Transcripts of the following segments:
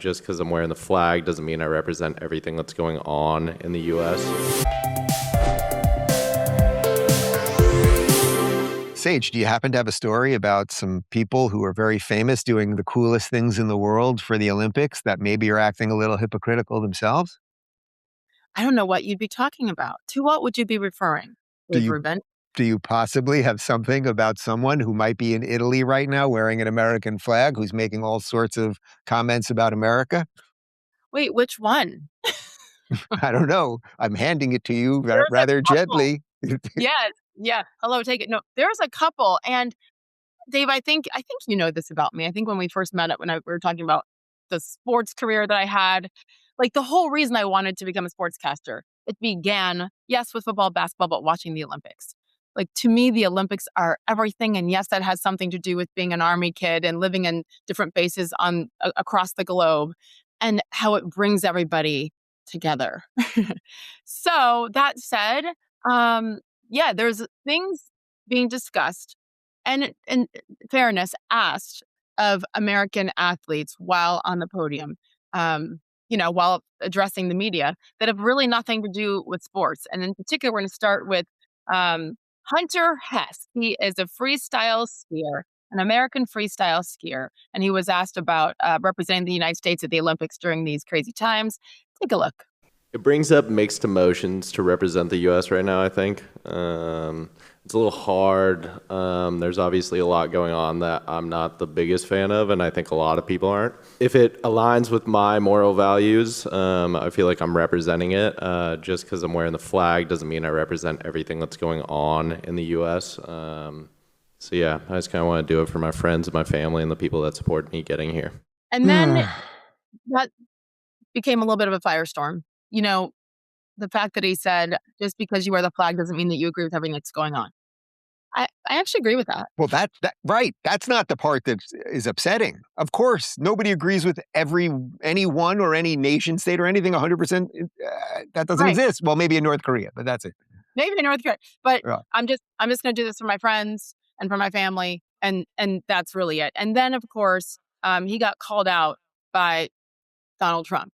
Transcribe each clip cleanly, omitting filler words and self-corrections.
Just because I'm wearing the flag doesn't mean I represent everything that's going on in the U.S. Sage, do you happen to have a story about some people who are very famous doing the coolest things in the world for the Olympics that maybe are acting a little hypocritical themselves? I don't know what you'd be talking about. To what would you be referring Do with you Rubin? do you possibly have something about someone who might be in Italy right now wearing an American flag who's making all sorts of comments about America? Wait, which one? I don't know. I'm handing it to you There's a rather couple. gently. Yes. Yeah. Hello, take it. No, there's a couple. And Dave, I think you know this about me. I think when we first met up, we were talking about the sports career that I had, like the whole reason I wanted to become a sportscaster, it began, yes, with football, basketball, but watching the Olympics. Like to me, the Olympics are everything. And yes, that has something to do with being an army kid and living in different bases across the globe and how it brings everybody together. So that said, yeah, there's things being discussed and in fairness asked of American athletes while on the podium, while addressing the media that have really nothing to do with sports. And in particular, we're going to start with Hunter Hess. He is a freestyle skier, an American freestyle skier, and he was asked about representing the United States at the Olympics during these crazy times. Take a look. It brings up mixed emotions to represent the U.S. right now, I think. It's a little hard. There's obviously a lot going on that I'm not the biggest fan of, and I think a lot of people aren't. If it aligns with my moral values, I feel like I'm representing it. Just because I'm wearing the flag doesn't mean I represent everything that's going on in the U.S. So yeah, I just kind of want to do it for my friends and my family and the people that support me getting here. And then that became a little bit of a firestorm. You know, the fact that he said, just because you wear the flag doesn't mean that you agree with everything that's going on. I actually agree with that. Well, that right. That's not the part that is upsetting. Of course, nobody agrees with anyone or any nation state or anything 100%. That doesn't Right. exist. Well, maybe in North Korea, but that's it. Maybe in North Korea. But Yeah. I'm just gonna do this for my friends and for my family. And that's really it. And then of course, he got called out by Donald Trump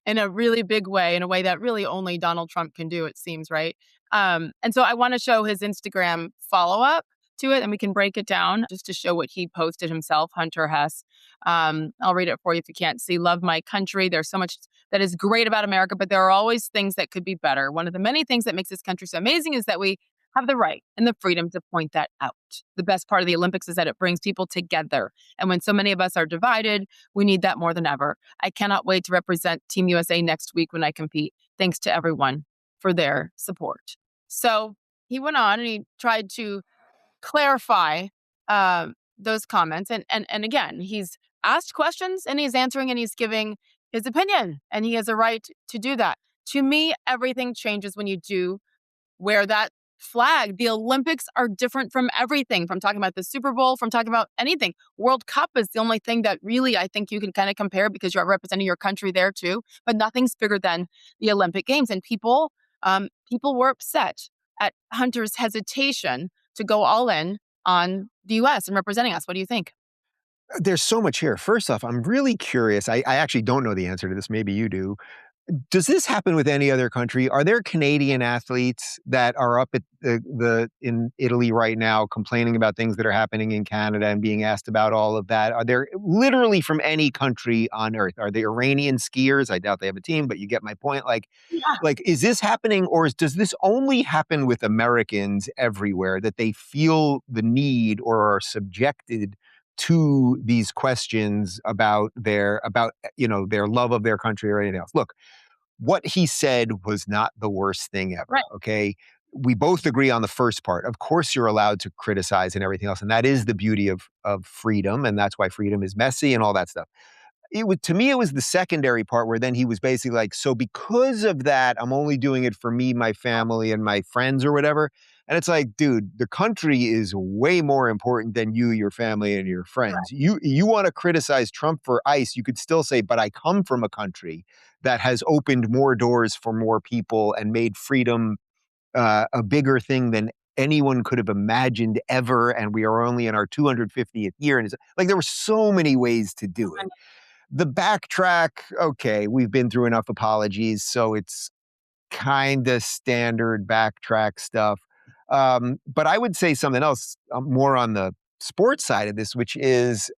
in a really big way, in a way that really only Donald Trump can do, it seems, right? And so I want to show his Instagram follow up to it, and we can break it down just to show what he posted himself, Hunter Hess. I'll read it for you if you can't see. Love my country. There's so much that is great about America, but there are always things that could be better. One of the many things that makes this country so amazing is that we have the right and the freedom to point that out. The best part of the Olympics is that it brings people together. And when so many of us are divided, we need that more than ever. I cannot wait to represent Team USA next week when I compete. Thanks to everyone for their support. So he went on and he tried to clarify those comments. And again, he's asked questions and he's answering and he's giving his opinion. And he has a right to do that. To me, everything changes when you do wear that flag. The Olympics are different from everything, from talking about the Super Bowl, from talking about anything. World Cup is the only thing that really I think you can kind of compare because you're representing your country there too. But nothing's bigger than the Olympic Games. And people were upset at Hunter's hesitation to go all in on the U.S. and representing us. What do you think? There's so much here. First off, I'm really curious. I actually don't know the answer to this. Maybe you do. Does this happen with any other country? Are there Canadian athletes that are up at in Italy right now complaining about things that are happening in Canada and being asked about all of that? Are there Yeah. literally from any country on earth? Are they Iranian skiers? I doubt they have a team, but you get my point. Like, is this happening, or does this only happen with Americans everywhere that they feel the need or are subjected to these questions about their love of their country or anything else? Look, what he said was not the worst thing ever. Right. Okay. We both agree on the first part. Of course, you're allowed to criticize and everything else. And that is the beauty of freedom. And that's why freedom is messy and all that stuff. To me, it was the secondary part where then he was basically like, so because of that, I'm only doing it for me, my family, and my friends or whatever. And it's like, dude, the country is way more important than you, your family, and your friends. You want to criticize Trump for ICE, you could still say, but I come from a country that has opened more doors for more people and made freedom a bigger thing than anyone could have imagined ever. And we are only in our 250th year. And it's like there were so many ways to do it. The backtrack, okay, we've been through enough apologies, so it's kind of standard backtrack stuff. But I would say something else more on the sports side of this, which is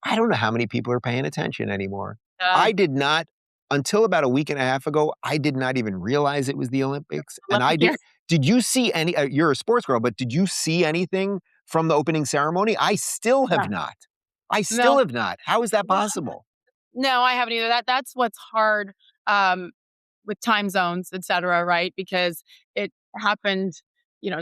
I don't know how many people are paying attention anymore. Uh, I did not, until about a week and a half ago, I did not even realize it was the Olympics. And I Olympic year. did you see any, you're a sports girl, but did you see anything from the opening ceremony? I still have Yeah. not. I still No, have not. How is that well, possible? no, I haven't either. That's what's hard with time zones, et cetera, right? Because it happened,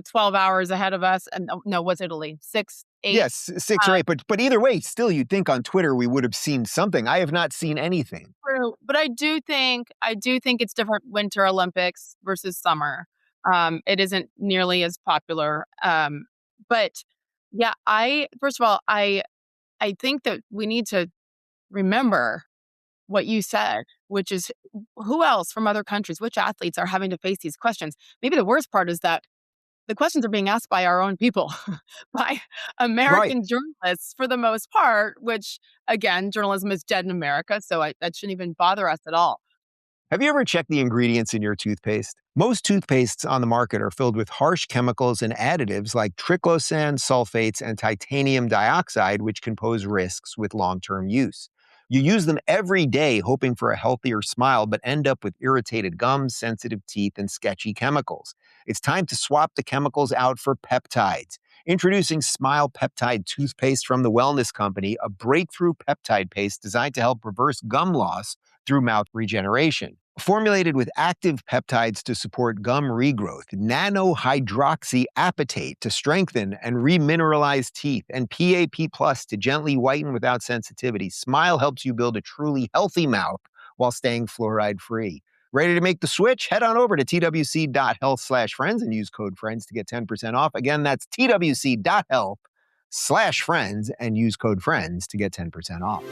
12 hours ahead of us. And no, was Italy 6, 8? Yes, 6 or Uh, 8, but either way, still you'd think on Twitter we would have seen something. I have not seen anything. True, but I do think it's different Winter Olympics versus summer. It isn't nearly as popular. But yeah, I first of all, I think that we need to remember what you said, which is who else from other countries, which athletes are having to face these questions. Maybe the worst part is that the questions are being asked by our own people, by Right. American journalists for the most part, which again, journalism is dead in America, so that shouldn't even bother us at all. Have you ever checked the ingredients in your toothpaste? Most toothpastes on the market are filled with harsh chemicals and additives like triclosan, sulfates, and titanium dioxide, which can pose risks with long-term use. You use them every day hoping for a healthier smile, but end up with irritated gums, sensitive teeth, and sketchy chemicals. It's time to swap the chemicals out for peptides. Introducing Smile Peptide Toothpaste from the Wellness Company, a breakthrough peptide paste designed to help reverse gum loss through mouth regeneration. Formulated with active peptides to support gum regrowth, nanohydroxyapatite to strengthen and remineralize teeth, and PAP Plus to gently whiten without sensitivity, Smile helps you build a truly healthy mouth while staying fluoride-free. Ready to make the switch? Head on over to twc.health/friends and use code FRIENDS to get 10% off. Again, that's twc.health/friends and use code FRIENDS to get 10% off.